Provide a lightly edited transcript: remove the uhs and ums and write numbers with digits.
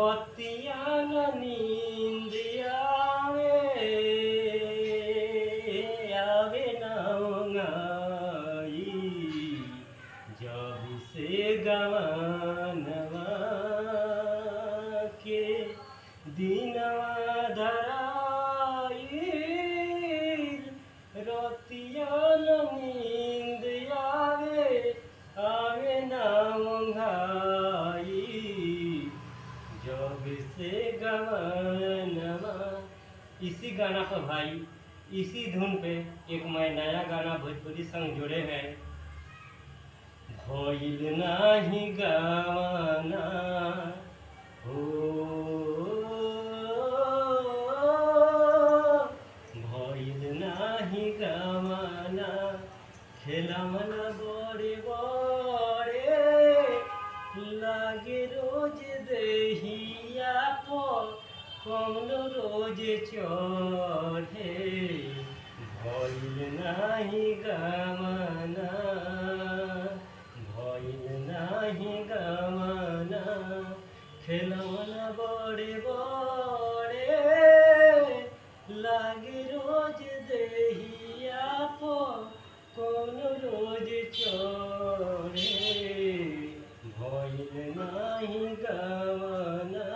रतिया नींद आवे ना ओंघाई जब से गवानवा के दिनवा धराई रतिया नींद आवे ना ओंघाई जब से गवानवा। इसी गाना पर भाई, इसी धुन पे एक मैं नया गाना भोजपुरी संग जोड़े हैं। भइल नाही गवाना हो, भइल नाही गवाना खेलवना बड़े बड़े लागे रोज देहिया पर कौनो रोज चढ़े। भइल नाही गवाना, भइल नाही गवाना खेलवना बड़े बड़े लागे रोज देहिया पर कौनो रोज चढ़े। भइल नाही गवाना।